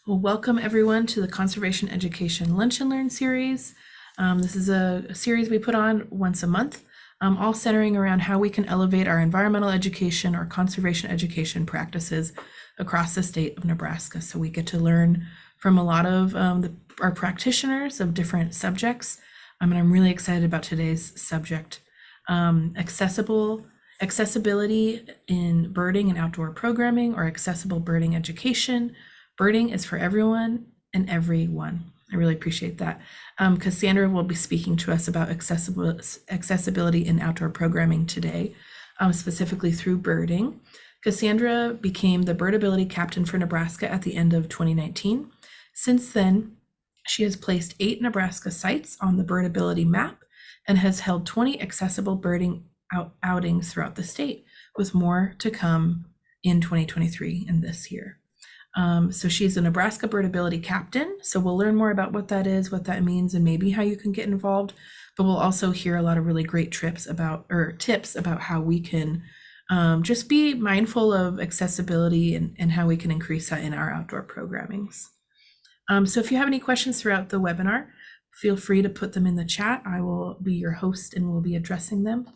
Well, welcome everyone to the Conservation Education Lunch and Learn series. This is a series we put on once a month, all centering around how we can elevate our environmental education or conservation education practices across the state of Nebraska. So we get to learn from a lot of our practitioners of different subjects. And I'm really excited about today's subject, accessibility in birding and outdoor programming, or accessible birding education. Birding is for everyone and everyone. I really appreciate that. Cassandra will be speaking to us about accessibility in outdoor programming today, specifically through birding. Cassandra became the Birdability Captain for Nebraska at the end of 2019. Since then, she has placed 8 Nebraska sites on the Birdability map and has held 20 accessible birding outings throughout the state, with more to come in 2023 and this year. So she's a Nebraska Birdability Captain. So we'll learn more about what that is, what that means, and maybe how you can get involved. But we'll also hear a lot of really great tips about how we can just be mindful of accessibility and how we can increase that in our outdoor programmings. So if you have any questions throughout the webinar, feel free to put them in the chat. I will be your host and will be addressing them.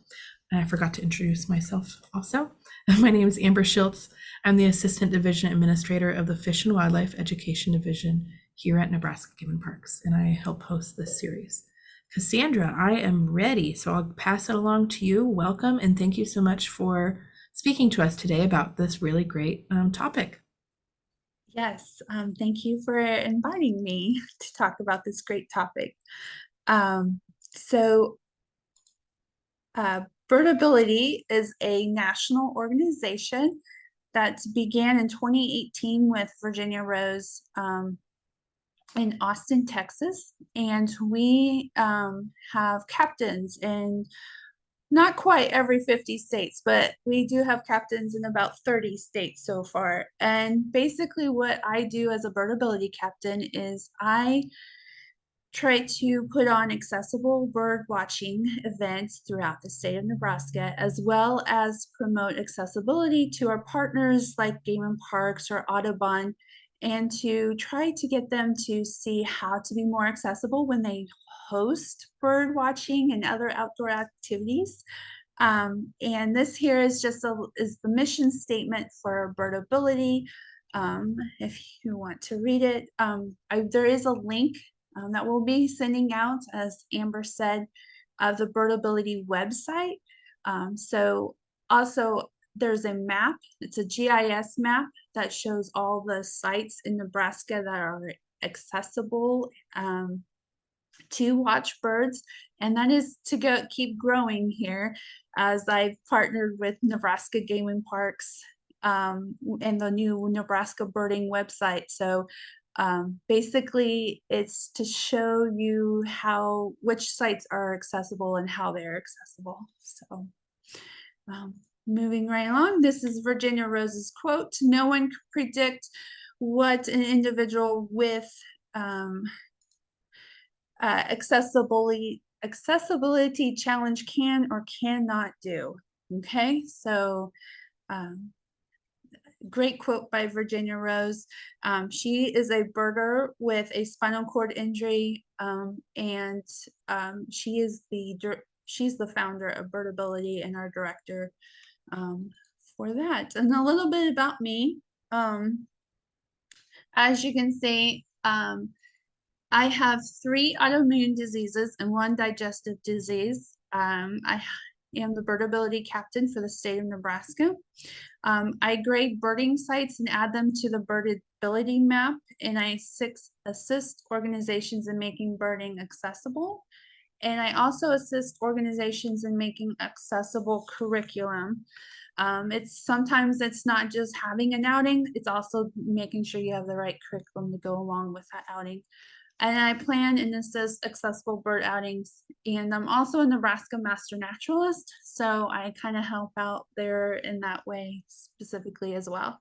And I forgot to introduce myself also. My name is Amber Schiltz. I'm the Assistant Division Administrator of the Fish and Wildlife Education Division here at Nebraska Game Parks, and I help host this series. Cassandra, I am ready, so I'll pass it along to you. Welcome, and thank you so much for speaking to us today about this really great topic. Yes, thank you for inviting me to talk about this great topic. Birdability is a national organization that began in 2018 with Virginia Rose in Austin, Texas, and we have captains in not quite every 50 states, but we do have captains in about 30 states so far. And basically what I do as a birdability captain is I try to put on accessible bird watching events throughout the state of Nebraska, as well as promote accessibility to our partners like Game and Parks or Audubon, and to try to get them to see how to be more accessible when they host bird watching and other outdoor activities. And this here is just is the mission statement for birdability. If you want to read it, there is a link that we'll be sending out, as Amber said, of the Birdability website. So also there's a map, it's a GIS map that shows all the sites in Nebraska that are accessible to watch birds, and that is to keep growing here as I've partnered with Nebraska Game and Parks and the new Nebraska birding website. So basically it's to show you which sites are accessible and how they're accessible. So moving right along, this is Virginia Rose's quote: "No one can predict what an individual with accessibility challenge can or cannot do." Okay, so great quote by Virginia Rose. She is a birder with a spinal cord injury, and she's the founder of Birdability and our director for that. And a little bit about me. As you can see, I have 3 autoimmune diseases and 1 digestive disease. I am the Birdability Captain for the state of Nebraska. I grade birding sites and add them to the Birdability map, and I assist organizations in making birding accessible. And I also assist organizations in making accessible curriculum. Sometimes it's not just having an outing, it's also making sure you have the right curriculum to go along with that outing. And I plan and assist accessible bird outings. And I'm also a Nebraska Master Naturalist, so I kind of help out there in that way specifically as well.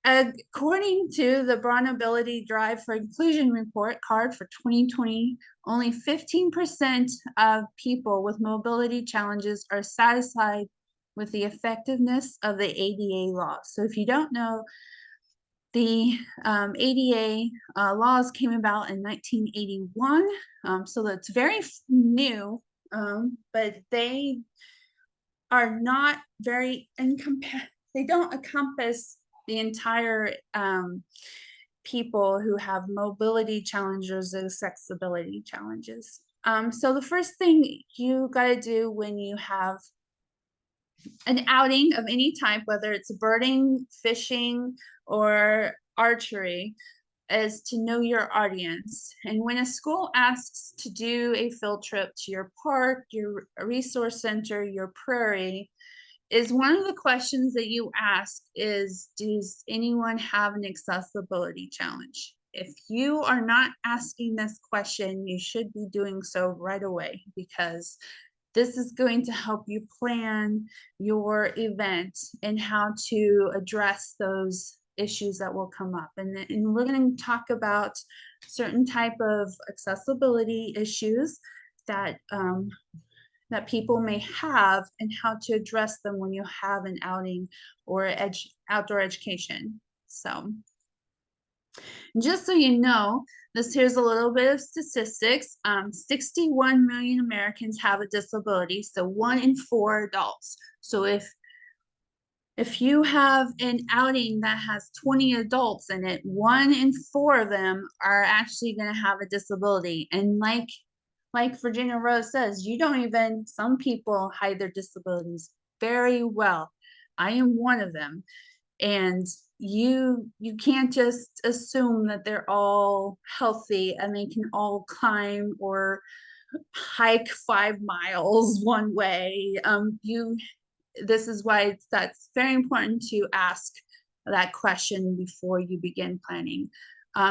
According to the Birdability Drive for Inclusion report card for 2020, only 15% of people with mobility challenges are satisfied with the effectiveness of the ADA law. So if you don't know, The ADA laws came about in 1981, so that's very new, but they are not very they don't encompass the entire people who have mobility challenges and accessibility challenges. So the first thing you got to do when you have an outing of any type, whether it's birding, fishing, or archery, is to know your audience. And when a school asks to do a field trip to your park, your resource center, your prairie, is one of the questions that you ask is, does anyone have an accessibility challenge? If you are not asking this question, you should be doing so right away, because this is going to help you plan your event and how to address those issues that will come up. And we're going to talk about certain type of accessibility issues that that people may have and how to address them when you have an outing or outdoor education. So just so you know, here's a little bit of statistics. 61 million Americans have a disability, so 1 in 4 adults. So if you have an outing that has 20 adults in it, 1 in 4 of them are actually going to have a disability. And like Virginia Rose says, some people hide their disabilities very well. I am one of them. And you can't just assume that they're all healthy and they can all climb or hike 5 miles one way. This is why that's very important to ask that question before you begin planning.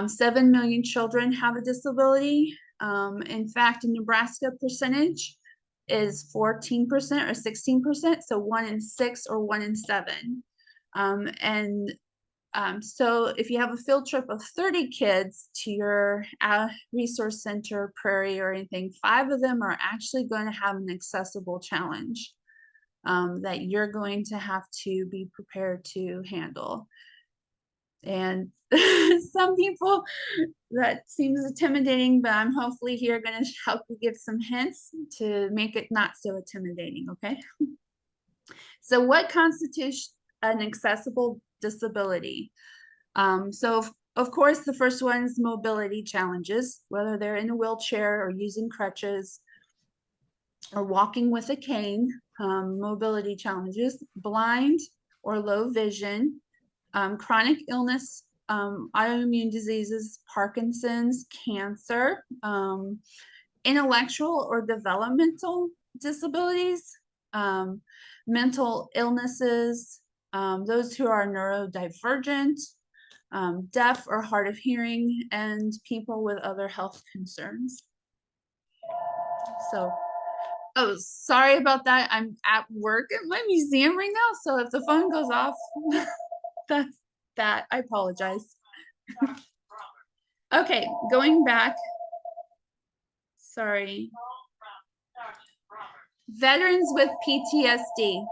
7 million children have a disability. In fact, in Nebraska, percentage is 14% or 16%, so 1 in 6 or 1 in 7. So if you have a field trip of 30 kids to your resource center, prairie, or anything, 5 of them are actually going to have an accessible challenge that you're going to have to be prepared to handle. And some people, that seems intimidating, but I'm hopefully here going to help you give some hints to make it not so intimidating, okay? So what constitutes an accessible disability? So of course, the first one is mobility challenges, whether they're in a wheelchair or using crutches or walking with a cane. Mobility challenges, blind or low vision, chronic illness, autoimmune diseases, Parkinson's, cancer, intellectual or developmental disabilities, mental illnesses, those who are neurodivergent, deaf or hard of hearing, and people with other health concerns. So, oh, sorry about that. I'm at work at my museum right now, so if the phone goes off, that's that. I apologize. Okay, going back. Sorry. Veterans with PTSD.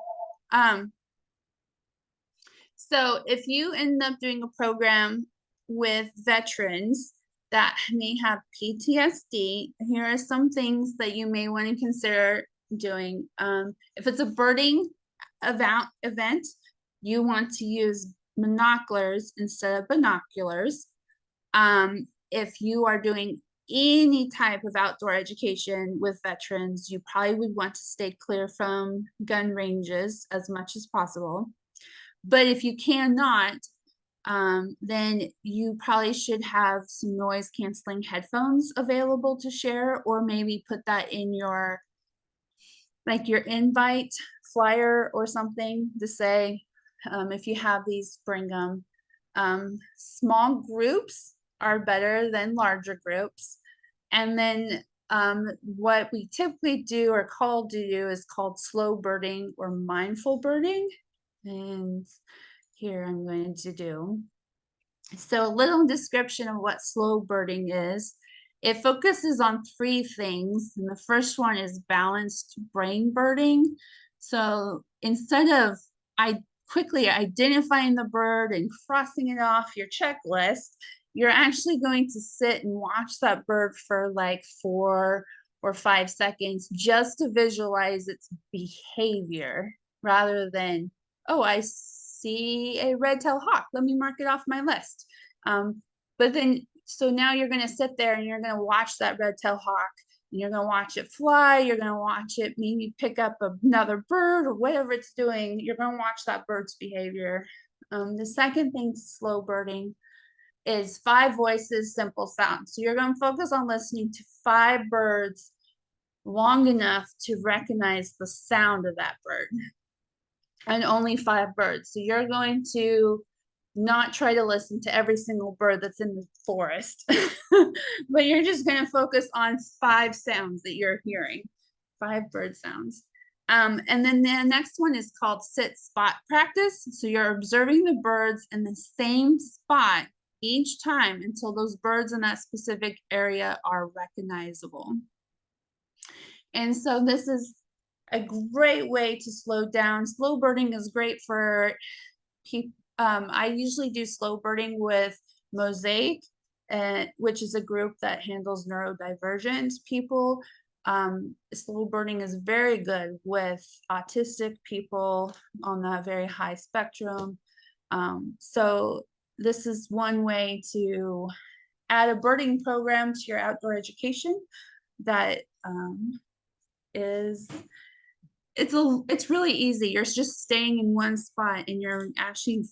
So if you end up doing a program with veterans that may have PTSD, here are some things that you may want to consider doing. If it's a birding event, you want to use binoculars instead of binoculars. If you are doing any type of outdoor education with veterans, you probably would want to stay clear from gun ranges as much as possible. But if you cannot, then you probably should have some noise canceling headphones available to share, or maybe put that in your invite flyer or something to say, if you have these, bring them. Small groups are better than larger groups. And then what we typically do or called to do is called slow birding or mindful birding. And here I'm going to do. So a little description of what slow birding is. It focuses on 3 things. And the first one is balanced brain birding. So instead of quickly identifying the bird and crossing it off your checklist, you're actually going to sit and watch that bird for like 4 or 5 seconds just to visualize its behavior rather than, oh, I see a red-tailed hawk. Let me mark it off my list. But then, so now you're going to sit there and you're going to watch that red-tailed hawk. And you're going to watch it fly. You're going to watch it maybe pick up another bird or whatever it's doing. You're going to watch that bird's behavior. The second thing to slow birding is 5 voices, simple sounds. So you're going to focus on listening to 5 birds long enough to recognize the sound of that bird, and only 5 birds. So you're going to not try to listen to every single bird that's in the forest, but you're just going to focus on 5 sounds that you're hearing, 5 bird sounds. And then the next one is called sit spot practice. So you're observing the birds in the same spot each time until those birds in that specific area are recognizable. And so this is a great way to slow down. Slow birding is great for people. I usually do slow birding with Mosaic, which is a group that handles neurodivergent people. Slow birding is very good with autistic people on that very high spectrum. So this is one way to add a birding program to your outdoor education that it's really easy. You're just staying in one spot and you're actually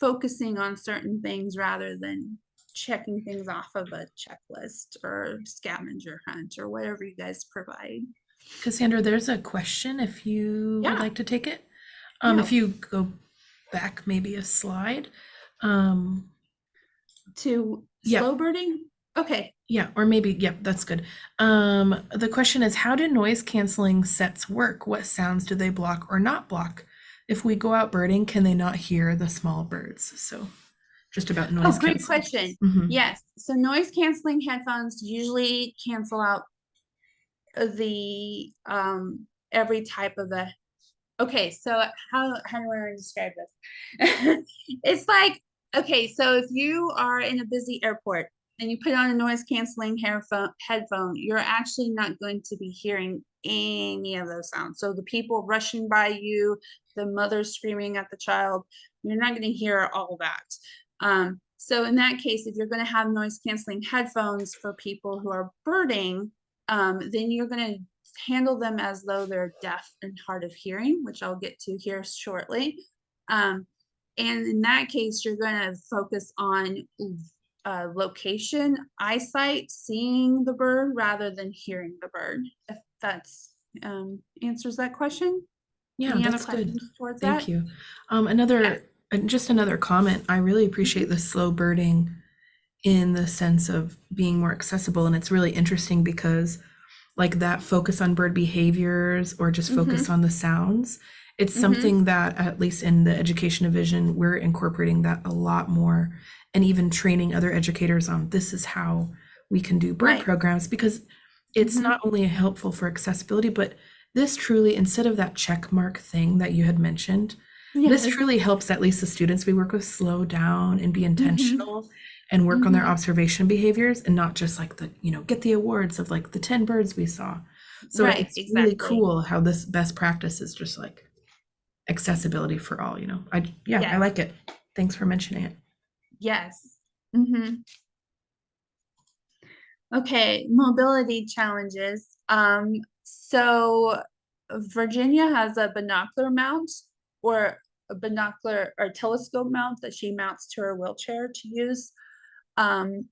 focusing on certain things rather than checking things off of a checklist or scavenger hunt or whatever you guys provide. Cassandra, there's a question if you would Yeah. like to take it. Yeah. If you go back maybe a slide. To Yeah. slow birding? Okay. Yeah, or maybe, yep, that's good. The question is, how do noise canceling sets work? What sounds do they block or not block? If we go out birding, can they not hear the small birds? So just about noise Oh, great canceling. question. Mhm. Yes. So noise canceling headphones usually cancel out the every type of the okay, so how do I want to describe this? It's like, okay, so if you are in a busy airport and you put on a noise canceling headphone, you're actually not going to be hearing any of those sounds. So the people rushing by you, the mother screaming at the child, you're not going to hear all that. So in that case, if you're going to have noise canceling headphones for people who are birding, then you're going to handle them as though they're deaf and hard of hearing, which I'll get to here shortly. And in that case, you're going to focus on location, eyesight, seeing the bird rather than hearing the bird. If that's answers that question. Yeah, Any other that's good. questions towards Thank that? you. Yes. Just another comment. I really appreciate the slow birding in the sense of being more accessible. And it's really interesting because like that focus on bird behaviors or just focus on the sounds, it's something that at least in the education division, we're incorporating that a lot more and even training other educators on this is how we can do bird Right. programs because it's not only helpful for accessibility, but this truly, instead of that check mark thing that you had mentioned, this Yes. truly helps at least the students we work with slow down and be intentional and work on their observation behaviors and not just like the, get the awards of like the 10 birds we saw. So Right, it's really exactly. cool how this best practice is just like accessibility for all, I Yes. like it. Thanks for mentioning it. Yes. Okay, mobility challenges. So Virginia has a binocular mount or a binocular or telescope mount that she mounts to her wheelchair to use. And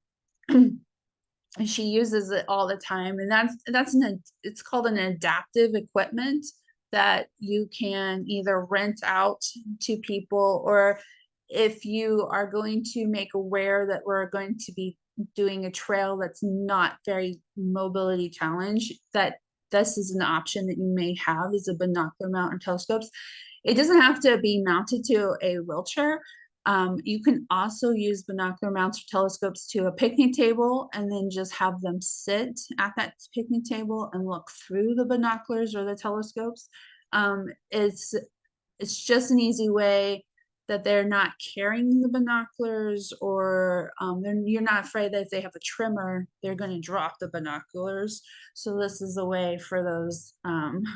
she uses it all the time, and it's called an adaptive equipment that you can either rent out to people, or if you are going to make aware that we're going to be doing a trail that's not very mobility challenge, that this is an option that you may have is a binocular mount or telescopes. It doesn't have to be mounted to a wheelchair. You can also use binocular mounts or telescopes to a picnic table and then just have them sit at that picnic table and look through the binoculars or the telescopes. It's just an easy way that they're not carrying the binoculars, or you're not afraid that if they have a tremor, they're going to drop the binoculars. So this is a way for those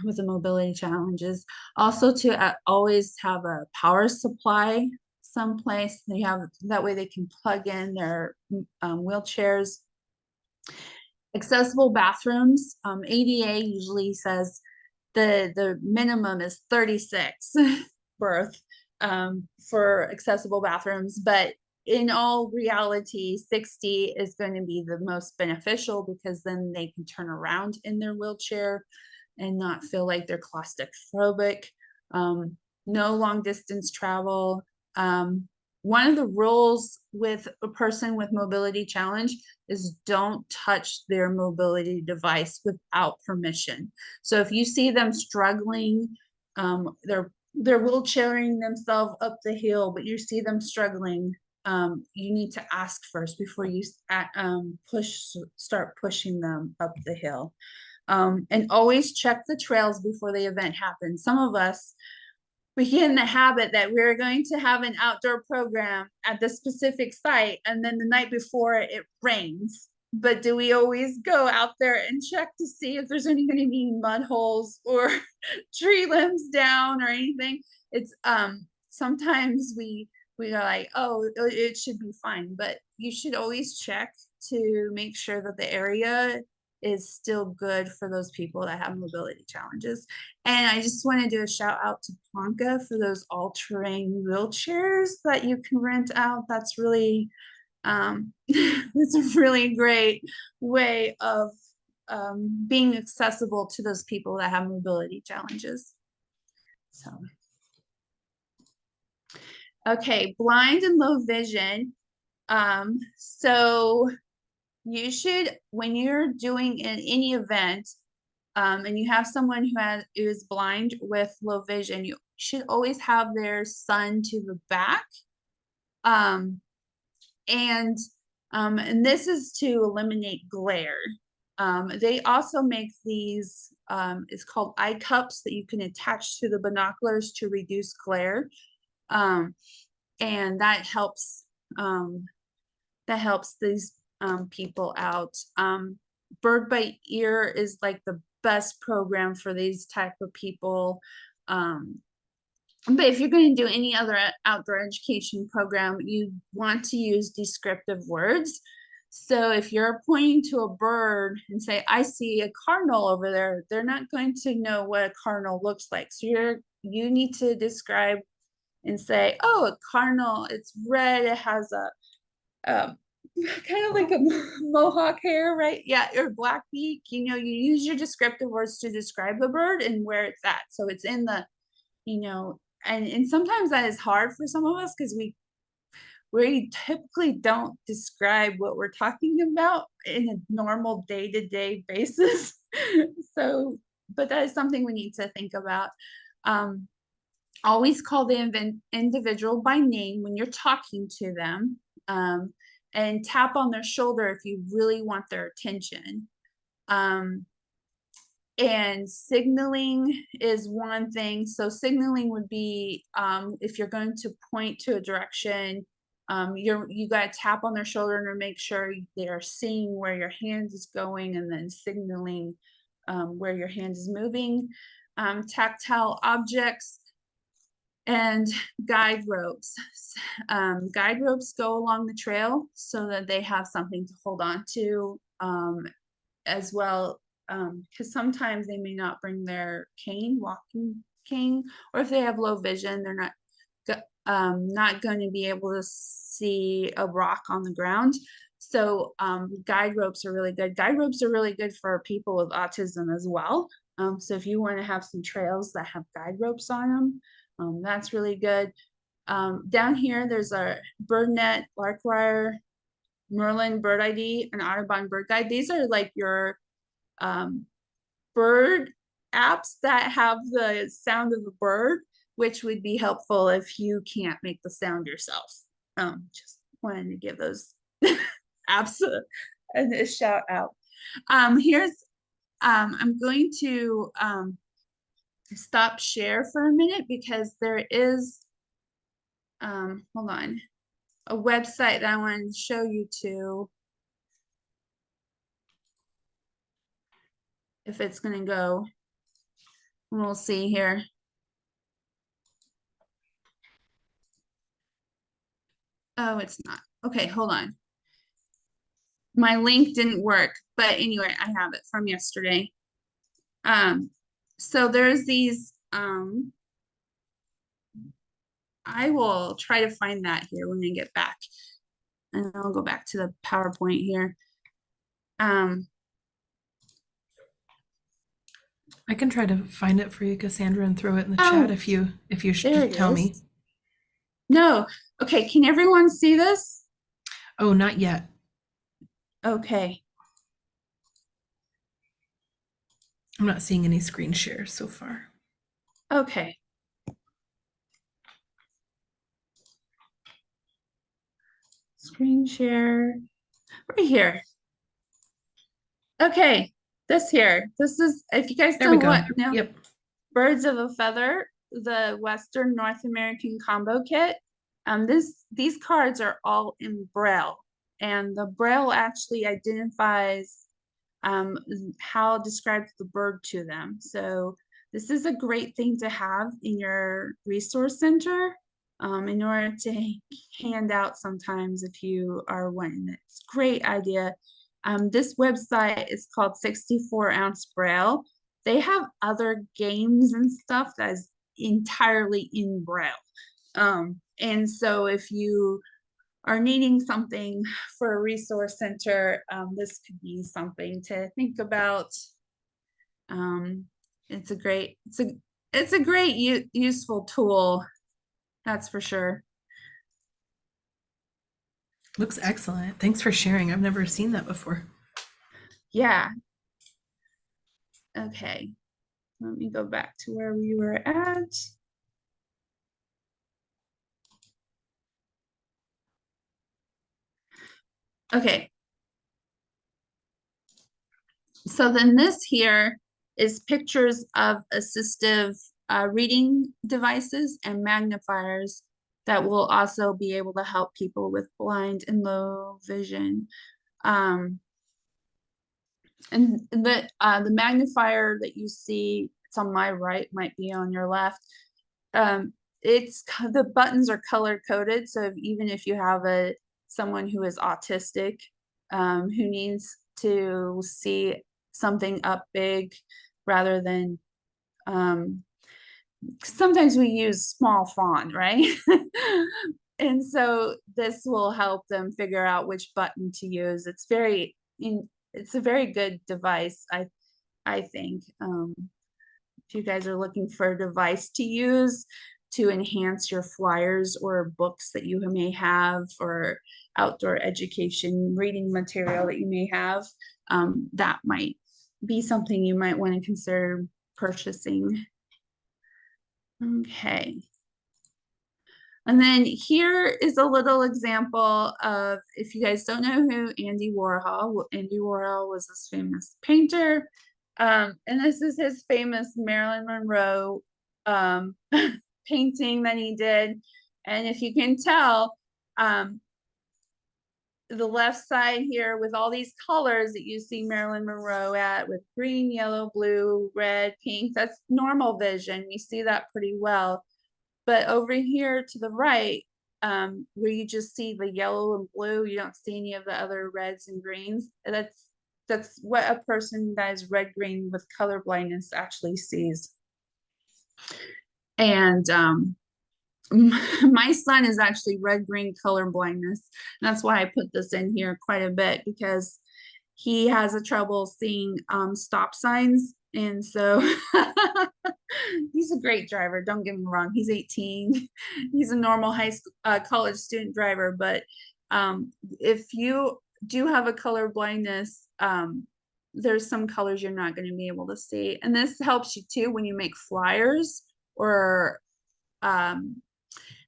with the mobility challenges. Also to always have a power supply someplace. They have that way they can plug in their wheelchairs. Accessible bathrooms. ADA usually says the minimum is 36 birth for accessible bathrooms, but in all reality, 60 is going to be the most beneficial, because then they can turn around in their wheelchair and not feel like they're claustrophobic. No long distance travel. One of the rules with a person with mobility challenge is don't touch their mobility device without permission. So if you see them struggling, they're wheelchairing themselves up the hill, but you see them struggling, you need to ask first before you start pushing them up the hill. And always check the trails before the event happens. Some of us, we get in the habit that we're going to have an outdoor program at the specific site, and then the night before it rains. But do we always go out there and check to see if there's any going to be mud holes or tree limbs down or anything? It's sometimes we are like, oh, it should be fine, but you should always check to make sure that the area is still good for those people that have mobility challenges. And I just want to do a shout out to Ponca for those all-terrain wheelchairs that you can rent out. That's really it's a really great way of being accessible to those people that have mobility challenges. So okay, blind and low vision. So you should, when you're doing any event, and you have someone who is blind with low vision, you should always have their sun to the back. And this is to eliminate glare. They also make these, it's called eye cups that you can attach to the binoculars to reduce glare. And that helps these people out. Bird by Ear is like the best program for these type of people. But if you're going to do any other outdoor education program, you want to use descriptive words. So if you're pointing to a bird and say, I see a cardinal over there, they're not going to know what a cardinal looks like. So you need to describe and say, oh, a cardinal, it's red, it has a kind of like a mohawk hair, right? Yeah, or black beak. You use your descriptive words to describe the bird and where it's at. So it's in the, and sometimes that is hard for some of us, because we typically don't describe what we're talking about in a normal day-to-day basis. So, but that is something we need to think about. Always call the individual by name when you're talking to them, and tap on their shoulder if you really want their attention. And signaling is one thing. So signaling would be, if you're going to point to a direction, you got to tap on their shoulder and make sure they're seeing where your hand is going, and then signaling where your hand is moving. Tactile objects and guide ropes. Guide ropes go along the trail so that they have something to hold on to, as well, because sometimes they may not bring their walking cane, or if they have low vision, they're not going to be able to see a rock on the ground. So guide ropes are really good. Guide ropes are really good for people with autism as well. So if you want to have some trails that have guide ropes on them, that's really good. Down here, there's a BirdNet, Larkwire, Merlin Bird ID, and Audubon Bird Guide. These are like your bird apps that have the sound of a bird, which would be helpful if you can't make the sound yourself. Just wanted to give those apps a shout out. Here's, I'm going to stop share for a minute, because there is hold on, a website that I wanted to show you to. If it's gonna go, we'll see here. Oh, it's not. Okay, hold on. My link didn't work, but anyway, I have it from yesterday. So there's these, I will try to find that here when I get back. And I'll go back to the PowerPoint here. I can try to find it for you, Cassandra, and throw it in the Oh, chat if you there just it tell me. is. No. Okay, can everyone see this? Oh, not yet. Okay. I'm not seeing any screen shares so far. Okay. Screen share right here. Okay, this here. This is, if you guys There we don't go. know, Yep. Birds of a Feather, the Western North American combo kit. These cards are all in Braille, and the Braille actually identifies how describes the bird to them. So this is a great thing to have in your resource center in order to hand out sometimes if you are wanting it. It's a great idea. This website is called 64 Ounce Braille. They have other games and stuff that is entirely in Braille. And so if you are needing something for a resource center, this could be something to think about. It's a great, it's a great useful tool, that's for sure. Looks excellent. Thanks for sharing. I've never seen that before. Yeah. Okay. Let me go back to where we were at. Okay. So then this here is pictures of assistive reading devices and magnifiers that will also be able to help people with blind and low vision. And the magnifier that you see, it's on my right, might be on your left. It's the buttons are color coded, so even if you have someone who is autistic, who needs to see something up big rather than sometimes we use small font, right? And so this will help them figure out which button to use. It's a very good device, I think. If you guys are looking for a device to use to enhance your flyers or books that you may have, or outdoor education reading material that you may have, that might be something you might want to consider purchasing. Okay. And then here is a little example of, if you guys don't know who Andy Warhol was this famous painter. And this is his famous Marilyn Monroe painting that he did. And if you can tell, the left side here with all these colors that you see Marilyn Monroe at, with green, yellow, blue, red, pink, that's normal vision. You see that pretty well. But over here to the right, where you just see the yellow and blue, you don't see any of the other reds and greens. That's what a person that is red green with color blindness actually sees. And my son is actually red green color blindness. That's why I put this in here quite a bit, because he has a trouble seeing stop signs. And so he's a great driver, don't get me wrong, he's 18. He's a normal high school college student driver, but if you do have a color blindness, there's some colors you're not going to be able to see. And this helps you too when you make flyers or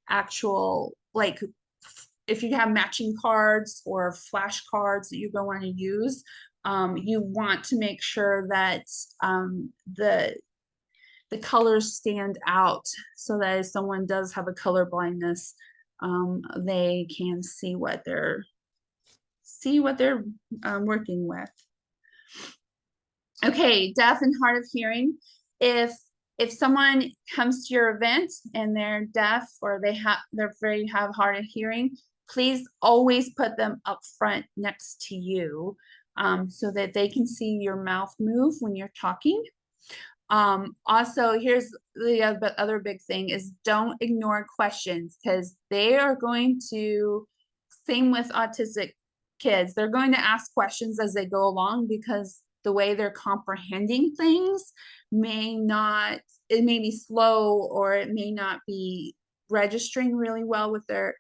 actual, like if you have matching cards or flashcards that you're going to use, you want to make sure that the colors stand out, so that if someone does have a color blindness, they can see what they're working with. Okay, deaf and hard of hearing. If someone comes to your event and they're deaf or they're very have hard of hearing, please always put them up front next to you, so that they can see your mouth move when you're talking. Also, here's the other big thing is don't ignore questions, because they are going to, same with autistic kids, they're going to ask questions as they go along, because the way they're comprehending things it may be slow, or it may not be registering really well with their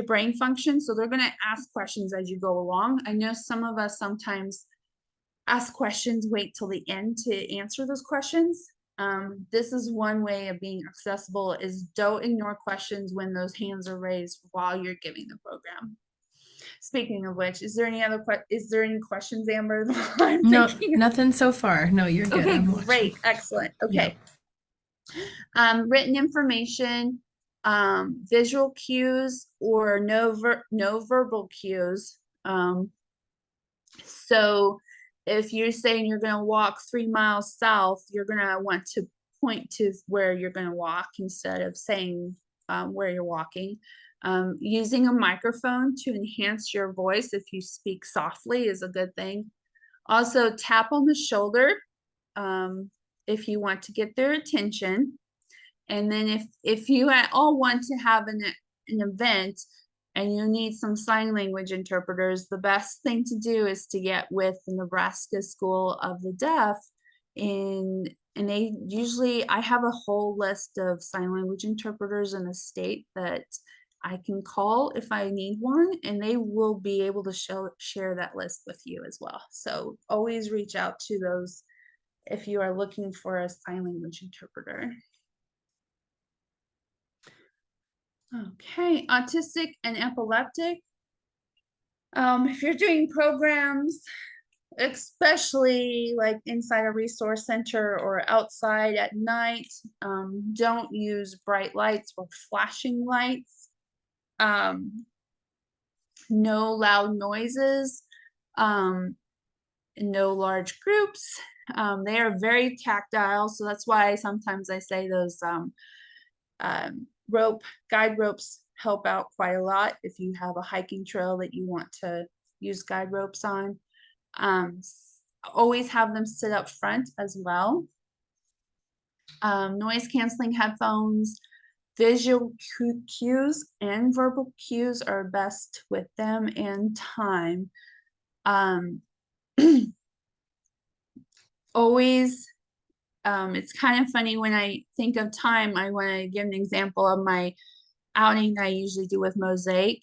brain function. So they're going to ask questions as you go along. I know some of us sometimes ask questions, wait till the end to answer those questions. This is one way of being accessible, is don't ignore questions when those hands are raised while you're giving the program. Speaking of which, is there any questions, Amber? No, nothing so far. No, you're good. Okay, I'm watching. great, excellent. Okay. Yeah. Written information, visual cues, or no verbal cues. So if you're saying you're going to walk 3 miles south, you're going to want to point to where you're going to walk instead of saying where you're walking. Using a microphone to enhance your voice if you speak softly is a good thing. Also, tap on the shoulder if you want to get their attention. And then if you at all want to have an event and you need some sign language interpreters, the best thing to do is to get with the Nebraska School of the Deaf. And they usually, I have a whole list of sign language interpreters in the state that I can call if I need one, and they will be able to share that list with you as well. So always reach out to those if you are looking for a sign language interpreter. Okay, autistic and epileptic. If you're doing programs, especially like inside a resource center or outside at night, don't use bright lights or flashing lights. No loud noises, no large groups. They are very tactile, so that's why sometimes I say those guide ropes help out quite a lot if you have a hiking trail that you want to use guide ropes on. Always have them sit up front as well. Noise canceling headphones, visual cues and verbal cues are best with them, and time. Always, it's kind of funny when I think of time, I want to give an example of my outing I usually do with Mosaic.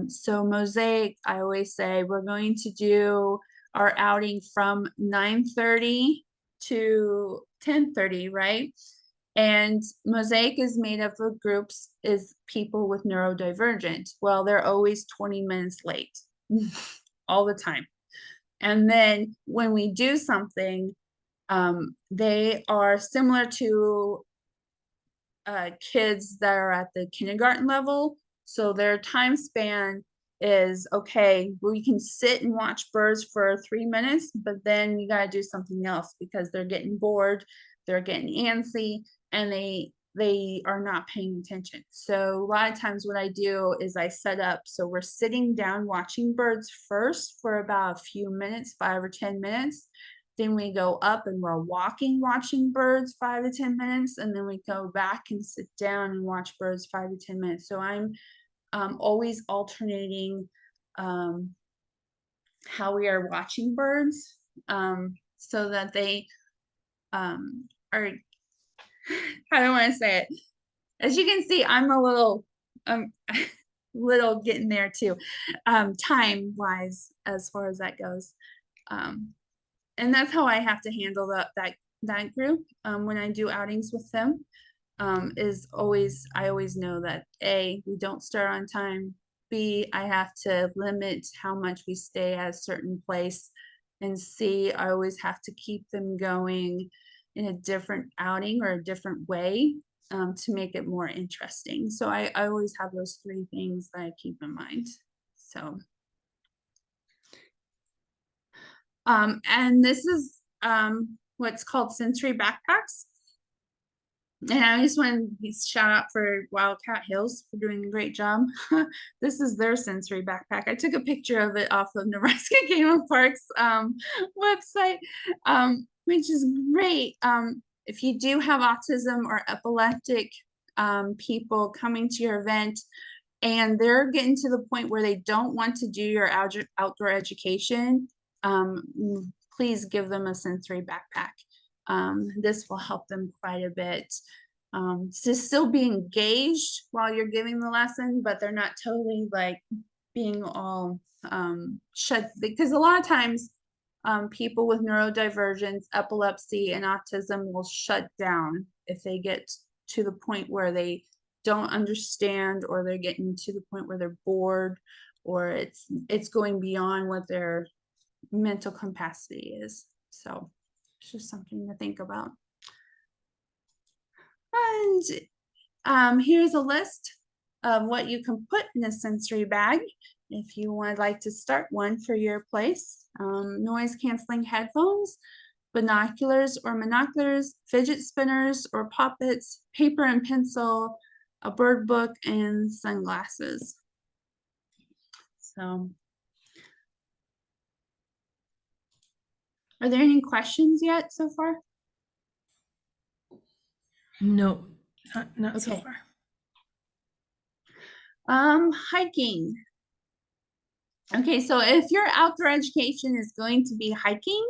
So Mosaic, I always say we're going to do our outing from 9:30 to 10:30, right? And Mosaic is made up of groups is people with neurodivergent. Well, they're always 20 minutes late all the time. And then when we do something, they are similar to kids that are at the kindergarten level. So their time span is, okay, we can sit and watch birds for 3 minutes, but then you got to do something else because they're getting bored, they're getting antsy, and they are not paying attention. So a lot of times what I do is I set up, so we're sitting down watching birds first for about a few minutes, 5 or 10 minutes. Then we go up and we're watching birds 5 to 10 minutes, and then we go back and sit down and watch birds 5 to 10 minutes. So I'm always alternating how we are watching birds, so that they are, I don't want to say it. As you can see, I'm a little getting there too, time wise, as far as that goes. And that's how I have to handle that group when I do outings with them. I always know that A, we don't start on time. B, I have to limit how much we stay at a certain place. And C, I always have to keep them going in a different outing or a different way. to make it more interesting. So I always have those three things that I keep in mind. So, and this is what's called sensory backpacks. And I just want to shout out for Wildcat Hills for doing a great job. This is their sensory backpack. I took a picture of it off of Nebraska Game and Parks website, which is great. If you do have autism or epileptic people coming to your event, and they're getting to the point where they don't want to do your outdoor education, please give them a sensory backpack. This will help them quite a bit. To still be engaged while you're giving the lesson, but they're not totally like being all shut, because a lot of times people with neurodivergence, epilepsy, and autism will shut down if they get to the point where they don't understand, or they're getting to the point where they're bored, or it's going beyond what their mental capacity is. So it's just something to think about. And here's a list of what you can put in a sensory bag if you would like to start one for your place. Noise canceling headphones, binoculars or monoculars, fidget spinners or poppets, paper and pencil, a bird book, and sunglasses. So, are there any questions yet so far? No, not so Okay. far. Hiking. Okay, so if your outdoor education is going to be hiking,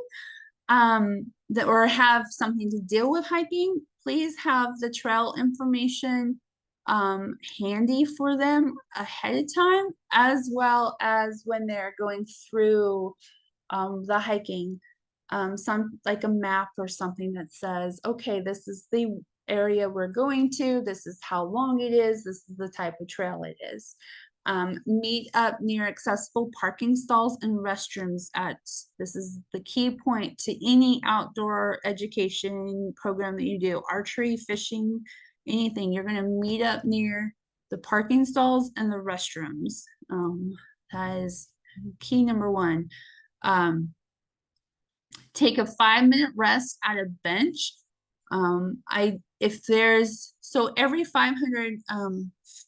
or have something to deal with hiking, please have the trail information handy for them ahead of time, as well as when they're going through the hiking. Some like a map or something that says, okay, this is the area we're going to, this is how long it is, this is the type of trail it is. Meet up near accessible parking stalls and restrooms this is the key point to any outdoor education program that you do, archery, fishing, anything. You're going to meet up near the parking stalls and the restrooms. That is key number one. Take a 5-minute rest at a bench. So every 500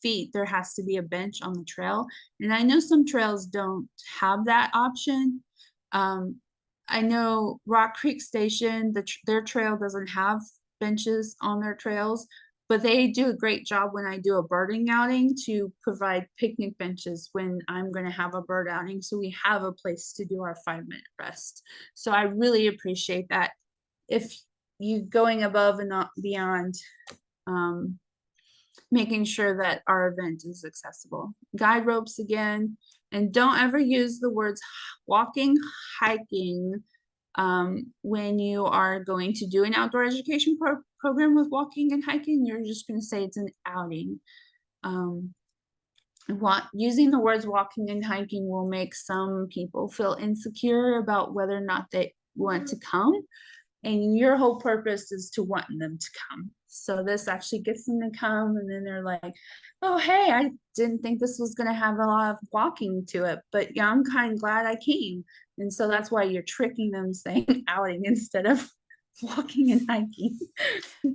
feet, there has to be a bench on the trail. And I know some trails don't have that option. I know Rock Creek Station, their trail doesn't have benches on their trails, but they do a great job when I do a birding outing to provide picnic benches when I'm going to have a bird outing. So we have a place to do our 5-minute rest. So I really appreciate that. If you going above and not beyond, making sure that our event is accessible. Guide ropes again, and don't ever use the words walking, hiking when you are going to do an outdoor education program with walking and hiking. You're just going to say it's an outing. Using the words walking and hiking will make some people feel insecure about whether or not they want to come. And your whole purpose is to want them to come. So this actually gets them to come, and then they're like, oh, hey, I didn't think this was going to have a lot of walking to it, but yeah, I'm kind of glad I came. And so that's why you're tricking them saying outing instead of walking and hiking.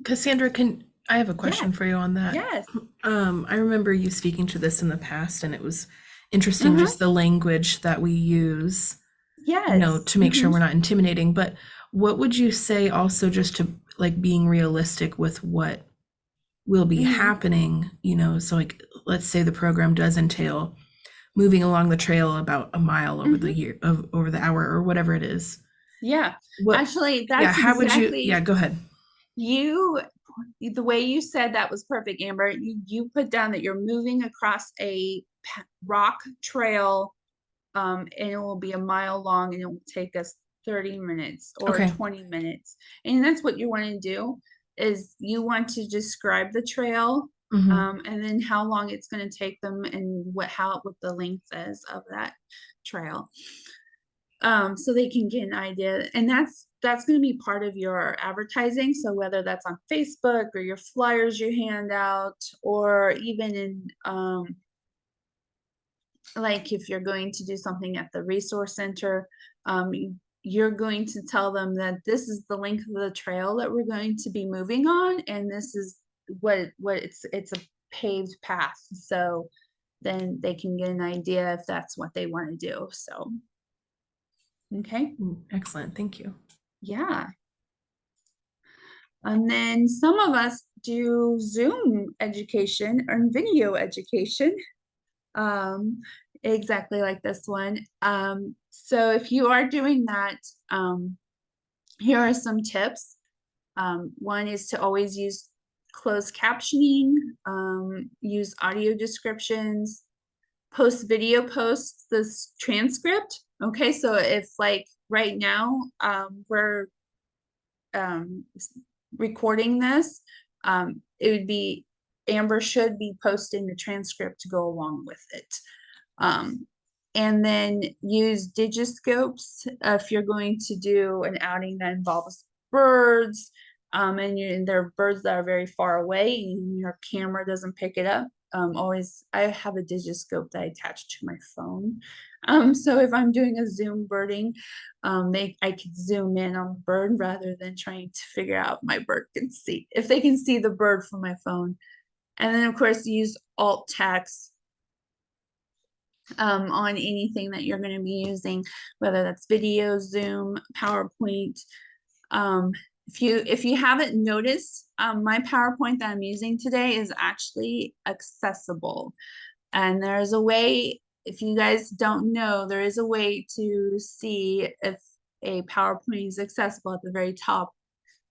Cassandra, I have a question for you on that? Yes. I remember you speaking to this in the past, and it was interesting just the language that we use, Yes. to make sure we're not intimidating. But what would you say also, just to like being realistic with what will be happening, so like, let's say the program does entail moving along the trail about a mile over over the hour or whatever it is. Yeah. Actually, that's how would you, go ahead. The way you said that was perfect, Amber. You put down that you're moving across a rock trail, and it will be a mile long, and it will take us 30 minutes or 20 minutes. And that's what you want to do, is you want to describe the trail, and then how long it's going to take them, and what the length is of that trail. so they can get an idea. And that's going to be part of your advertising. So whether that's on Facebook or your flyers you hand out, or even in like if you're going to do something at the resource center, you're going to tell them that this is the length of the trail that we're going to be moving on, and this is what it's a paved path. So then they can get an idea if that's what they want to do. So, okay. Excellent. Thank you. Yeah. And then some of us do Zoom education or video education, exactly like this one. So if you are doing that, here are some tips. One is to always use closed captioning, use audio descriptions, post video posts, this transcript. Okay, so if like right now we're recording this, it would be, Amber should be posting the transcript to go along with it. And then use digiscopes if you're going to do an outing that involves birds, and there are birds that are very far away and your camera doesn't pick it up. Always, I have a digiscope that I attach to my phone. So if I'm doing a Zoom birding, I could zoom in on the bird rather than trying to figure out my bird can see, if they can see the bird from my phone. And then of course use alt text on anything that you're going to be using, whether that's video, Zoom, PowerPoint. If you haven't noticed, my PowerPoint that I'm using today is actually accessible. And there's a way, if you guys don't know, there is a way to see if a PowerPoint is accessible. At the very top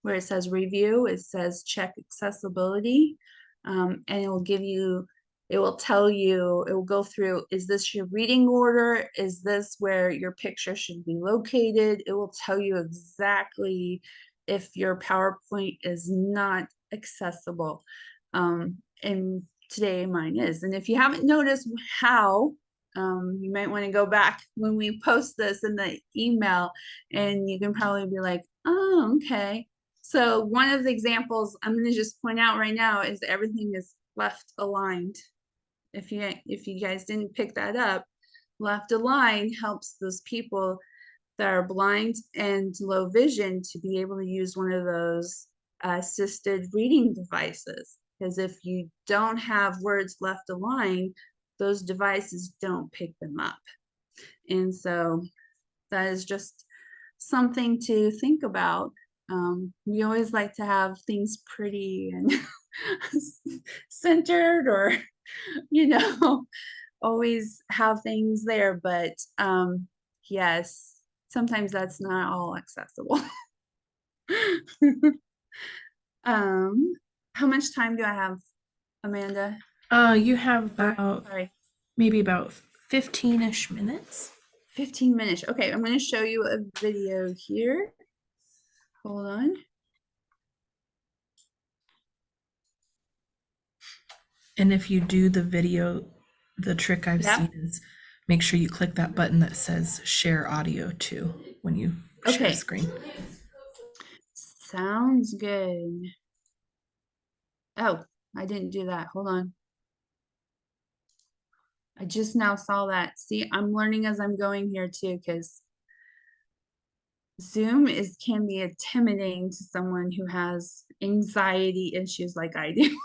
where it says review, it says check accessibility, and it will give you, it will tell you, it will go through, is this your reading order? Is this where your picture should be located? It will tell you exactly if your PowerPoint is not accessible. And today mine is. And if you haven't noticed how, you might want to go back when we post this in the email, and you can probably be like, oh, okay. So one of the examples I'm going to just point out right now is everything is left aligned. If you guys didn't pick that up, left aligned helps those people that are blind and low vision to be able to use one of those assisted reading devices. Because if you don't have words left aligned, those devices don't pick them up. And so that is just something to think about. We always like to have things pretty and centered, or always have things there, but yes, sometimes that's not all accessible. How much time do I have, Amanda? You have about Sorry. maybe about 15-ish minutes. 15 minutes. Okay, I'm going to show you a video here. Hold on. And if you do the video, the trick I've seen is make sure you click that button that says share audio too when you share screen. Sounds good. Oh, I didn't do that. Hold on. I just now saw that. See, I'm learning as I'm going here too, because Zoom can be intimidating to someone who has anxiety issues like I do.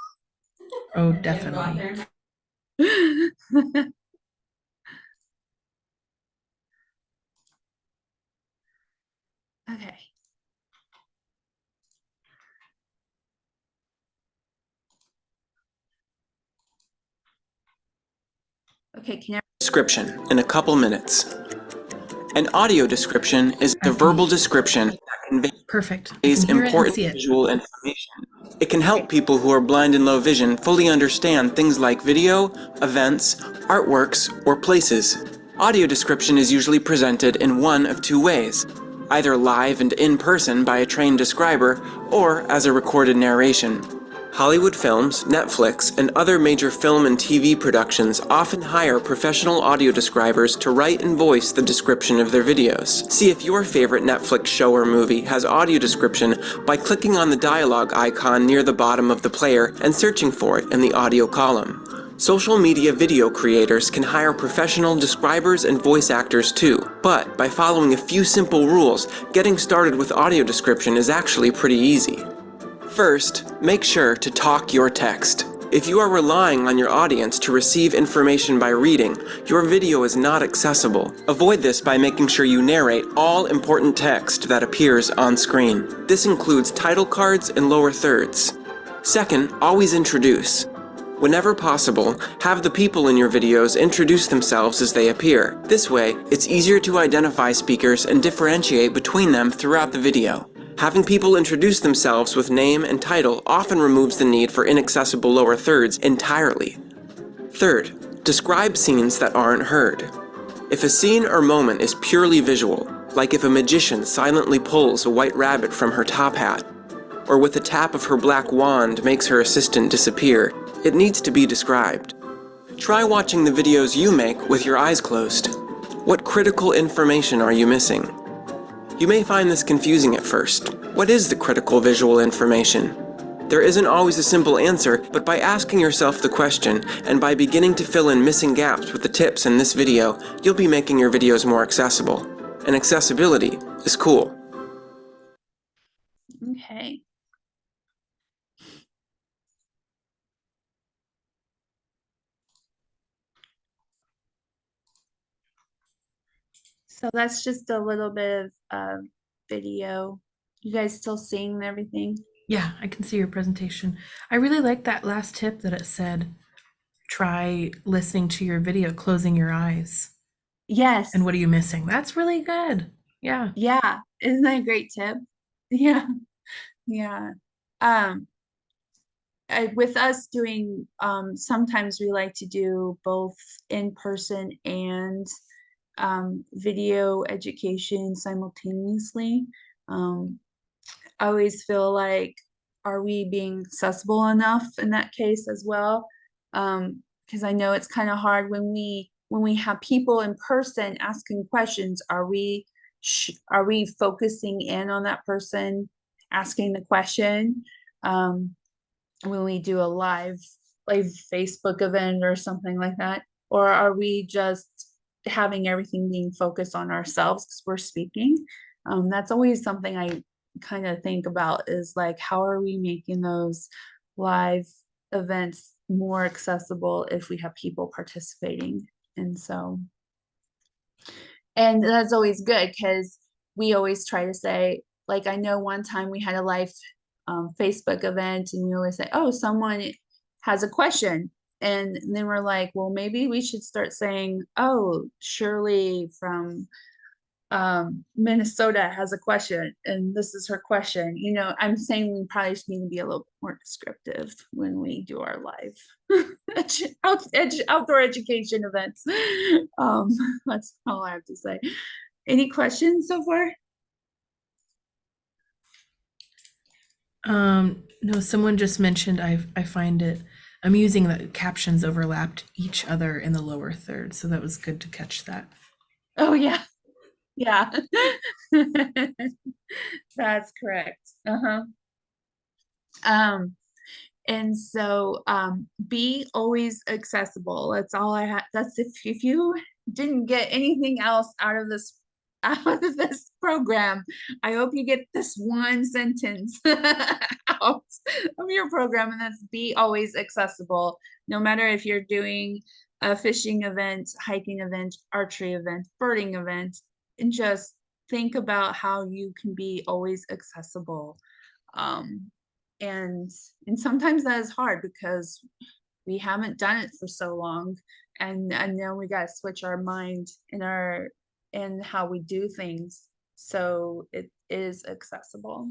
Oh, definitely. Okay. Okay, can I description in a couple minutes. An audio description is a verbal description that conveys important visual information. It can help people who are blind and low vision fully understand things like video, events, artworks, or places. Audio description is usually presented in one of two ways, either live and in person by a trained describer, or as a recorded narration. Hollywood films, Netflix, and other major film and TV productions often hire professional audio describers to write and voice the description of their videos. See if your favorite Netflix show or movie has audio description by clicking on the dialogue icon near the bottom of the player and searching for it in the audio column. Social media video creators can hire professional describers and voice actors too, but by following a few simple rules, getting started with audio description is actually pretty easy. First, make sure to talk your text. If you are relying on your audience to receive information by reading, your video is not accessible. Avoid this by making sure you narrate all important text that appears on screen. This includes title cards and lower thirds. Second, always introduce. Whenever possible, have the people in your videos introduce themselves as they appear. This way, it's easier to identify speakers and differentiate between them throughout the video. Having people introduce themselves with name and title often removes the need for inaccessible lower thirds entirely. Third, describe scenes that aren't heard. If a scene or moment is purely visual, like if a magician silently pulls a white rabbit from her top hat, or with a tap of her black wand makes her assistant disappear, it needs to be described. Try watching the videos you make with your eyes closed. What critical information are you missing? You may find this confusing at first. What is the critical visual information? There isn't always a simple answer, but by asking yourself the question, and by beginning to fill in missing gaps with the tips in this video, you'll be making your videos more accessible. And accessibility is cool. Okay. So that's just a little bit of video. You guys still seeing everything? Yeah, I can see your presentation. I really like that last tip that it said, try listening to your video, closing your eyes. Yes. And what are you missing? That's really good. Yeah. Yeah. Isn't that a great tip? Yeah. Yeah. With us doing, sometimes we like to do both in person and video education simultaneously. I always feel like, are we being accessible enough in that case as well? Because I know it's kind of hard when we have people in person asking questions. Are we focusing in on that person asking the question? When we do a live Facebook event or something like that, or are we just having everything being focused on ourselves because we're speaking? That's always something I kind of think about, is like, how are we making those live events more accessible if we have people participating? And so, and that's always good, because we always try to say, like, I know one time we had a live Facebook event, and we always say, oh, someone has a question. And then we're like, well, maybe we should start saying, oh, Shirley from Minnesota has a question, and this is her question. You know, I'm saying we probably just need to be a little bit more descriptive when we do our live outdoor education events. That's all I have to say. Any questions so far? No, someone just mentioned I find it amusing that captions overlapped each other in the lower third. So that was good to catch that. Oh yeah. Yeah. That's correct. Uh-huh. And so be always accessible. That's all I have. That's if you didn't get anything else out of this program, I hope you get this one sentence out of your program, and that's be always accessible. No matter if you're doing a fishing event, hiking event, archery event, birding event, and just think about how you can be always accessible. And sometimes that is hard because we haven't done it for so long, and then we got to switch our mind in how we do things so it is accessible.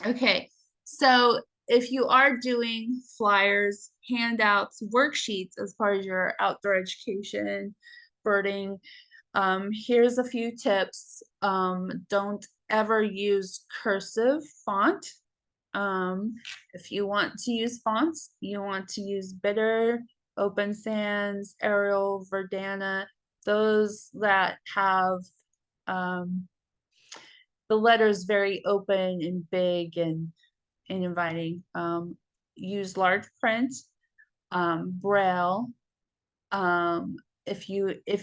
Okay, so if you are doing flyers, handouts, worksheets as part of your outdoor education, birding, here's a few tips. Don't ever use cursive font. If you want to use fonts, you want to use Bitter, Open Sans, Arial, Verdana, those that have the letters very open and big and inviting. Use large print, Braille. If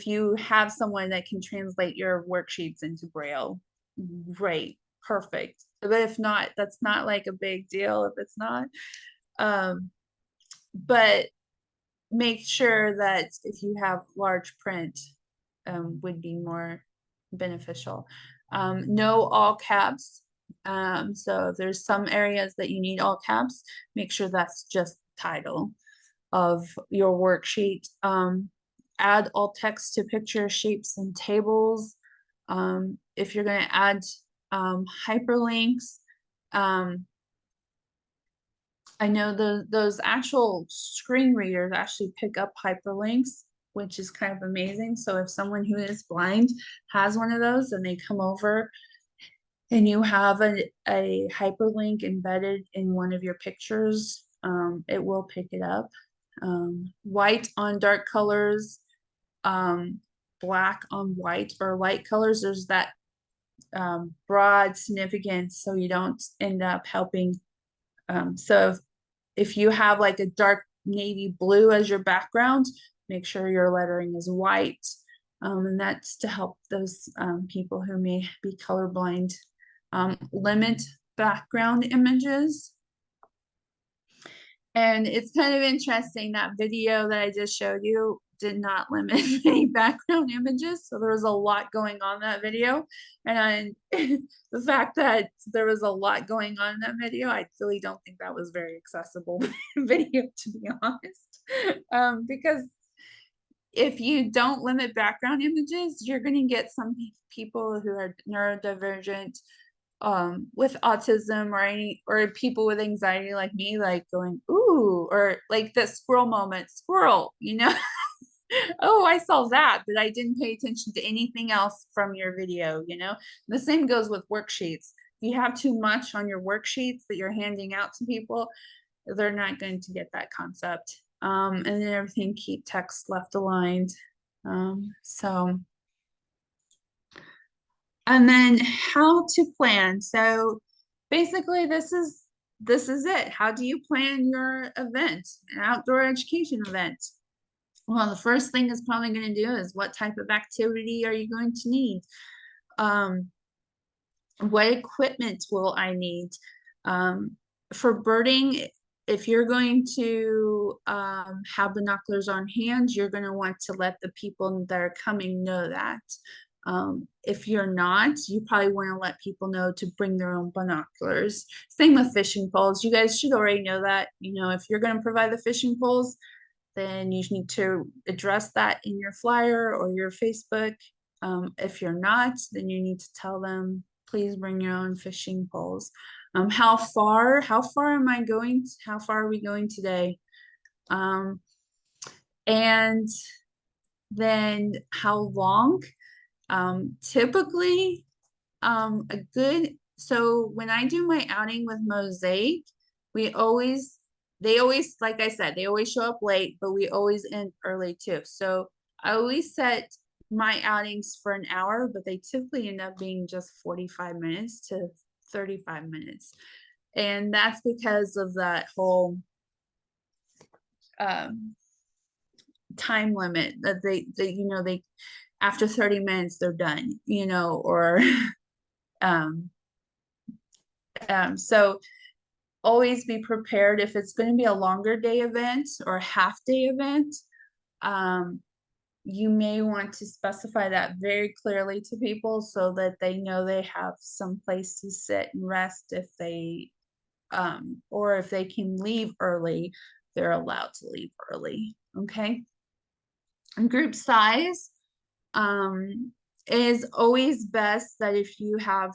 you have someone that can translate your worksheets into Braille, great, perfect. But if not, that's not like a big deal if it's not. But make sure that if you have large print, would be more beneficial. No all caps. So if there's some areas that you need all caps, make sure that's just title of your worksheet. Add all text to pictures, shapes, and tables. If you're going to add hyperlinks, I know those actual screen readers actually pick up hyperlinks, which is kind of amazing. So if someone who is blind has one of those and they come over and you have a hyperlink embedded in one of your pictures, it will pick it up. White on dark colors, black on white or light colors, there's that broad significance, so you don't end up helping. So if you have like a dark navy blue as your background, make sure your lettering is white. And that's to help those people who may be colorblind. Limit background images. And it's kind of interesting, that video that I just showed you did not limit any background images. So there was a lot going on in that video. And the fact that there was a lot going on in that video, I really don't think that was very accessible video, to be honest. Because if you don't limit background images, you're going to get some people who are neurodivergent, with autism or people with anxiety like me, like going, ooh, or like the squirrel moment, squirrel, you know. Oh, I saw that, but I didn't pay attention to anything else from your video, you know. The same goes with worksheets. If you have too much on your worksheets that you're handing out to people, they're not going to get that concept. And then everything, keep text left aligned. And then how to plan. So basically this is it. How do you plan your event, an outdoor education event? Well, the first thing it's probably going to do is, what type of activity are you going to need? What equipment will I need? For birding, if you're going to have binoculars on hand, you're going to want to let the people that are coming know that. If you're not, you probably want to let people know to bring their own binoculars. Same with fishing poles. You guys should already know that. You know, if you're going to provide the fishing poles, then you need to address that in your flyer or your Facebook. If you're not, then you need to tell them, please bring your own fishing poles. How far am I going? How far are we going today? And then how long? Typically, so when I do my outing with Mosaic, they always, like I said, they always show up late, but we always end early too. So I always set my outings for an hour, but they typically end up being just 45 minutes to 35 minutes. And that's because of that whole time limit that they after 30 minutes they're done, you know, or so always be prepared. If it's going to be a longer day event or a half day event, you may want to specify that very clearly to people so that they know they have some place to sit and rest. If they or if they can leave early, they're allowed to leave early. Okay. And group size is always best that if you have,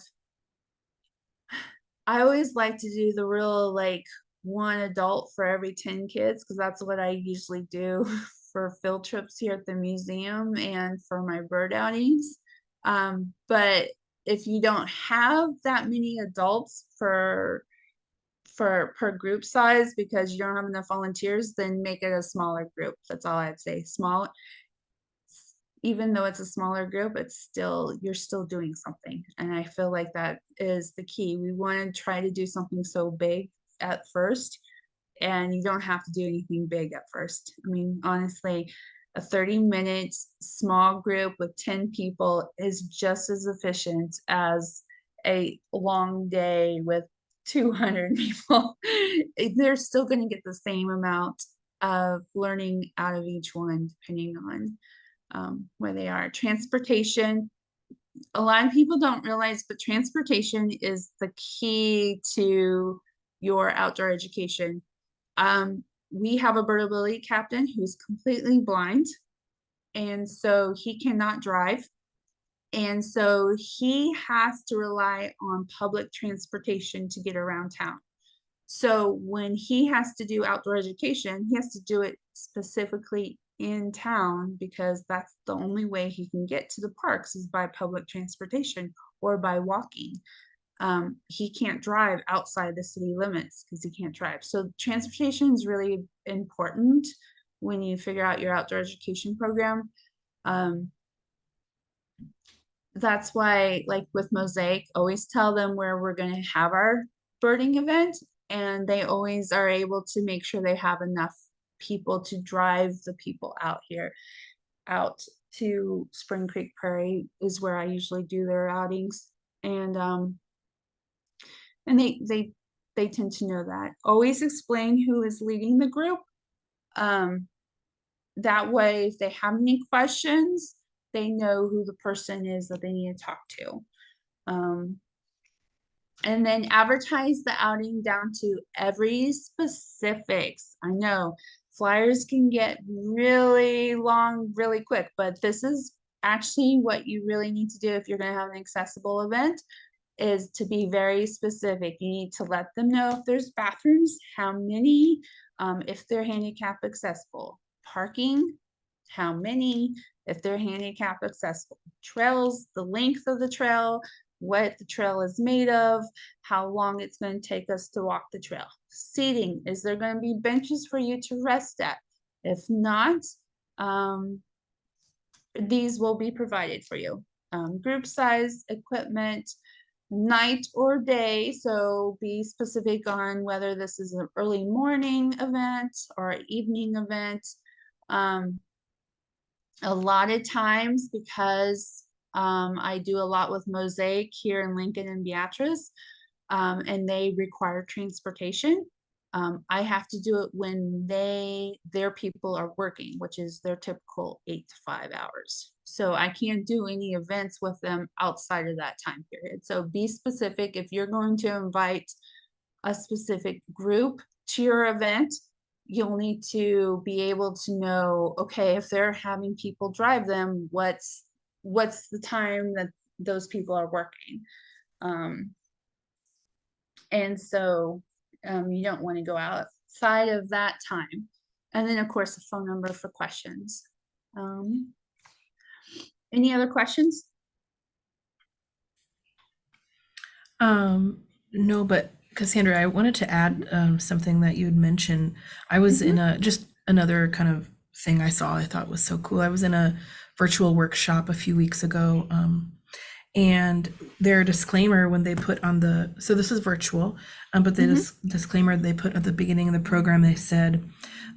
I always like to do the real like one adult for every 10 kids, because that's what I usually do for field trips here at the museum and for my bird outings. But if you don't have that many adults per group size because you don't have enough volunteers, then make it a smaller group. That's all I'd say. Small, even though it's a smaller group, it's still, you're still doing something. And I feel like that is the key. We want to try to do something so big at first, and you don't have to do anything big at first. I mean, honestly, a 30-minute small group with 10 people is just as efficient as a long day with 200 people. They're still going to get the same amount of learning out of each one, depending on where they are. Transportation, a lot of people don't realize, but transportation is the key to your outdoor education. We have a birdability captain who's completely blind, and so he cannot drive. And so he has to rely on public transportation to get around town. So when he has to do outdoor education, he has to do it specifically in town, because that's the only way he can get to the parks is by public transportation or by walking. He can't drive outside the city limits because he can't drive. So transportation is really important when you figure out your outdoor education program. That's why, like with Mosaic, always tell them where we're going to have our birding event, and they always are able to make sure they have enough people to drive the people out here. Out to Spring Creek Prairie is where I usually do their outings, and they tend to know that. Always explain who is leading the group. That way, if they have any questions, they know who the person is that they need to talk to. And then advertise the outing down to every specifics. I know flyers can get really long really quick, but this is actually what you really need to do if you're going to have an accessible event, is to be very specific. You need to let them know if there's bathrooms, how many, if they're handicap accessible, parking, how many, if they're handicap accessible, trails, the length of the trail, what the trail is made of, how long it's going to take us to walk the trail. Seating, is there going to be benches for you to rest at? If not, these will be provided for you. Group size, equipment, night or day, so be specific on whether this is an early morning event or an evening event. A lot of times, because I do a lot with Mosaic here in Lincoln and Beatrice, and they require transportation. I have to do it when their people are working, which is their typical 8 to 5 hours. So I can't do any events with them outside of that time period. So be specific. If you're going to invite a specific group to your event, you'll need to be able to know, okay, if they're having people drive them, what's the time that those people are working. And so you don't want to go outside of that time. And then of course, a phone number for questions. Any other questions? No, but Cassandra, I wanted to add something that you had mentioned. I was in just another kind of thing I saw I thought was so cool. I was in a virtual workshop a few weeks ago, and their disclaimer when they put on so this is virtual, but the disclaimer they put at the beginning of the program, they said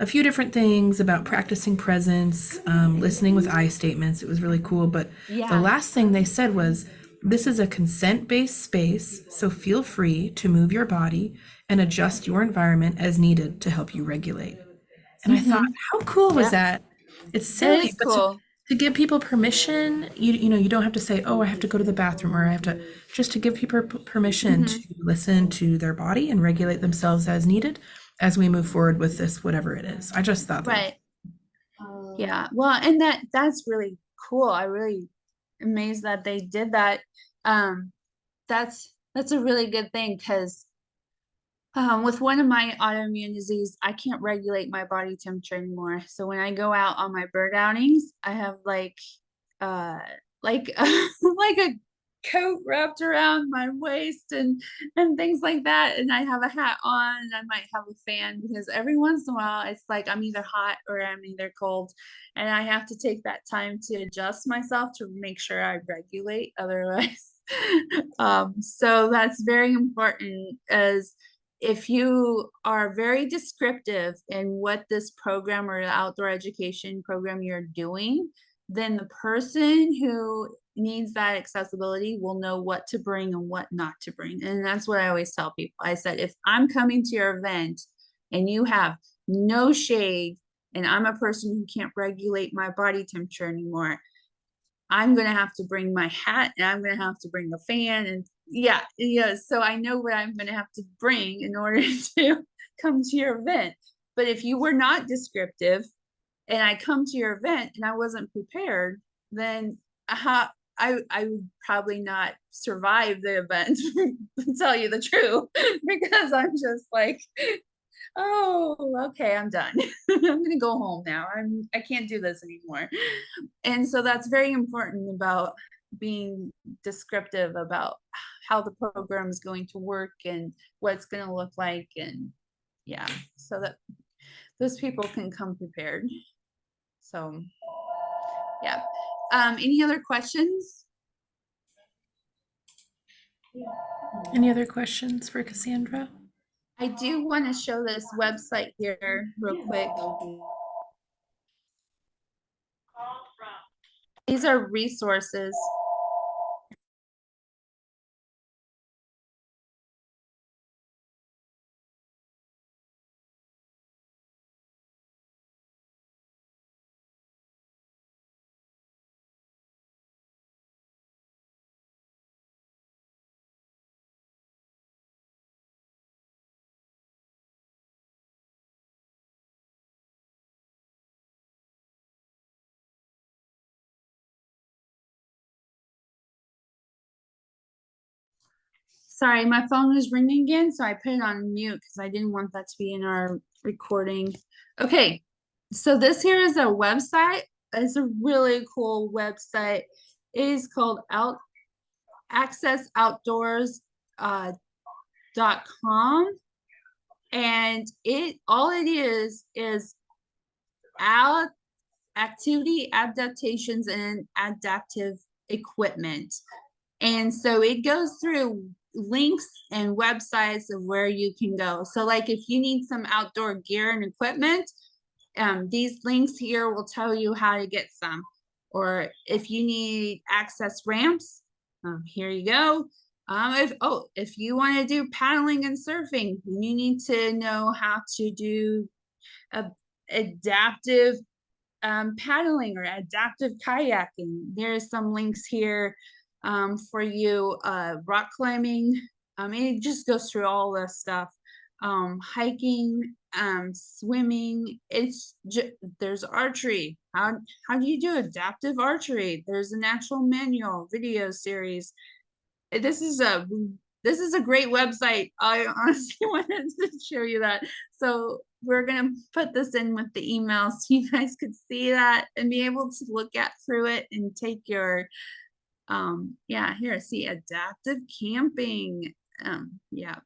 a few different things about practicing presence, listening with I statements. It was really cool. But the last thing they said was, this is a consent-based space, so feel free to move your body and adjust your environment as needed to help you regulate. And I thought, how cool was that? It's silly, but cool. To give people permission, you know, you don't have to say, oh, I have to go to the bathroom, or I have to, just to give people permission to listen to their body and regulate themselves as needed as we move forward with this, whatever it is. I just thought that. Right. Yeah. Well, and that's really cool. I really amazed that they did that. That's a really good thing, because with one of my autoimmune disease, I can't regulate my body temperature anymore. So when I go out on my bird outings, I have like a coat wrapped around my waist and things like that. And I have a hat on and I might have a fan because every once in a while it's like I'm either hot or I'm either cold. And I have to take that time to adjust myself to make sure I regulate otherwise. So that's very important, as if you are very descriptive in what this program or outdoor education program you're doing, then the person who needs that accessibility will know what to bring and what not to bring. And that's what I always tell people. I said, if I'm coming to your event and you have no shade and I'm a person who can't regulate my body temperature anymore, I'm going to have to bring my hat and I'm going to have to bring a fan. And yeah, so I know what I'm going to have to bring in order to come to your event. But if you were not descriptive and I come to your event and I wasn't prepared, then I would probably not survive the event, to tell you the truth, because I'm just like, oh, okay, I'm done. I'm gonna go home now. I can't do this anymore. And so that's very important about being descriptive about how the program is going to work and what it's going to look like. And yeah, so that those people can come prepared. So yeah. Any other questions? Any other questions for Cassandra? I do want to show this website here real quick. These are resources. Sorry, my phone was ringing again, so I put it on mute because I didn't want that to be in our recording. Okay, so this here is a website. It's a really cool website. It is called accessoutdoors.com, and all it is activity adaptations and adaptive equipment. And so it goes through links and websites of where you can go. So like if you need some outdoor gear and equipment, these links here will tell you how to get some. Or if you need access ramps, here you go. If you want to do paddling and surfing, you need to know how to do adaptive paddling or adaptive kayaking. There's some links here for you. Rock climbing. It just goes through all this stuff. Hiking, swimming. There's archery. How do you do adaptive archery? There's an actual manual video series. This is a great website. I honestly wanted to show you that. So we're gonna put this in with the email so you guys could see that and be able to look through it and take your here, see, adaptive camping. Yeah,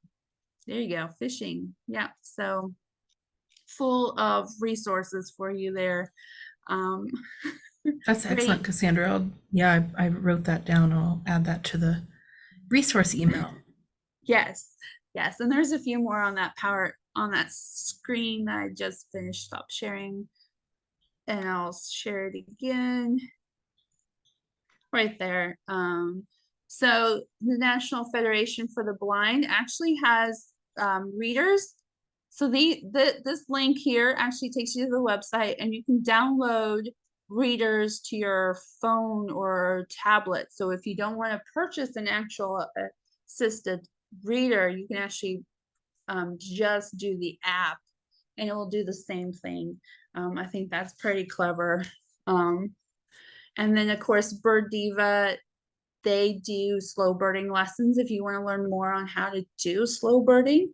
there you go. Fishing. Yeah, so full of resources for you there. That's excellent, Cassandra. I wrote that down. I'll add that to the resource email. Yes, and there's a few more on that screen that I just finished stop sharing, and I'll share it again right there. So the National Federation for the Blind actually has readers. So this link here actually takes you to the website, and you can download readers to your phone or tablet. So if you don't want to purchase an actual assisted reader, you can actually just do the app and it will do the same thing. I think that's pretty clever. And then of course Bird Diva, they do slow birding lessons if you want to learn more on how to do slow birding.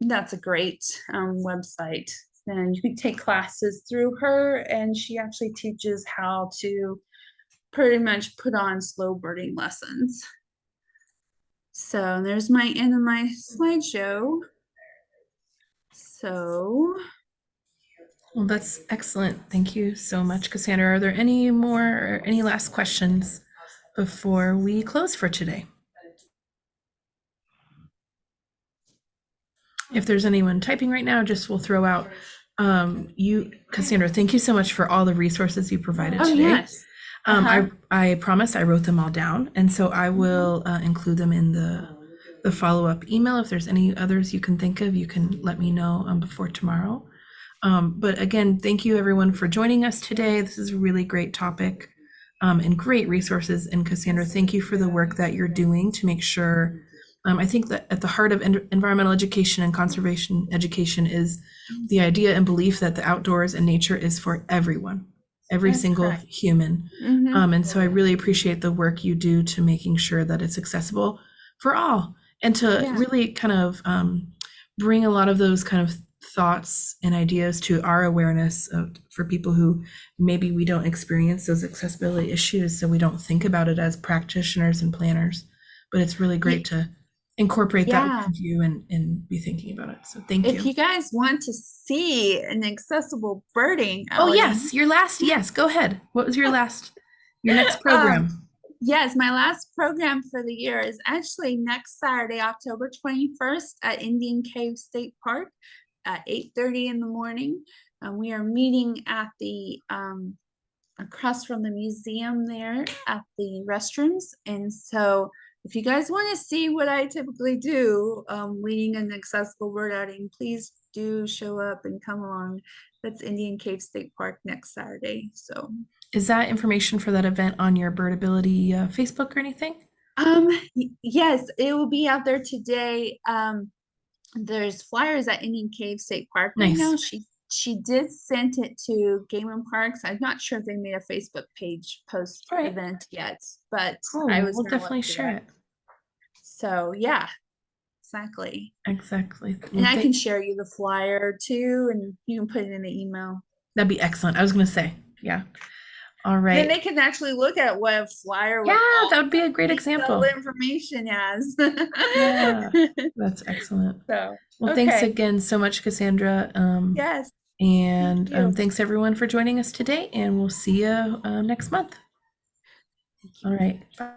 That's a great website, and you can take classes through her, and she actually teaches how to pretty much put on slow birding lessons. So there's my end of my slideshow. So Well, that's excellent. Thank you so much, Cassandra. Are there any more or any last questions before we close for today? If there's anyone typing right now, just we'll throw out Cassandra, thank you so much for all the resources you provided today. Yes. I promise I wrote them all down, and so I will include them in the follow-up email. If there's any others you can think of, you can let me know before tomorrow. But again, thank you everyone for joining us today. This is a really great topic and great resources. And Cassandra, thank you for the work that you're doing to make sure. I think that at the heart of environmental education and conservation education is the idea and belief that the outdoors and nature is for everyone, every That's single correct. human. And so I really appreciate the work you do to making sure that it's accessible for all, and to really kind of bring a lot of those kind of thoughts and ideas to our awareness for people who maybe we don't experience those accessibility issues, so we don't think about it as practitioners and planners. But it's really great to incorporate that view and be thinking about it. So thank you. If you guys want to see an accessible birding outing. Oh yes, your last, yes, go ahead. What was your next program? Yes, my last program for the year is actually next Saturday, October 21st at Indian Cave State Park at 8:30 in the morning. We are meeting at the across from the museum there at the restrooms. And so if you guys want to see what I typically do, leading an accessible bird outing, please do show up and come along. That's Indian Cave State Park next Saturday. So is that information for that event on your Birdability Facebook or anything? Yes, it will be out there today. There's flyers at Indian Cave State Park right now. She did send it to Game and Parks. I'm not sure if they made a Facebook page post event yet, but we'll definitely share it. So yeah, exactly. Well, and I can share you the flyer too, and you can put it in the email. That'd be excellent. I was going to say, yeah. All right. Then they can actually look at what a flyer. Yeah, that would be a great example. Information has. Yeah, that's excellent. So, well, thanks again so much, Cassandra. Yes. And thanks everyone for joining us today, and we'll see you next month. All right. Bye.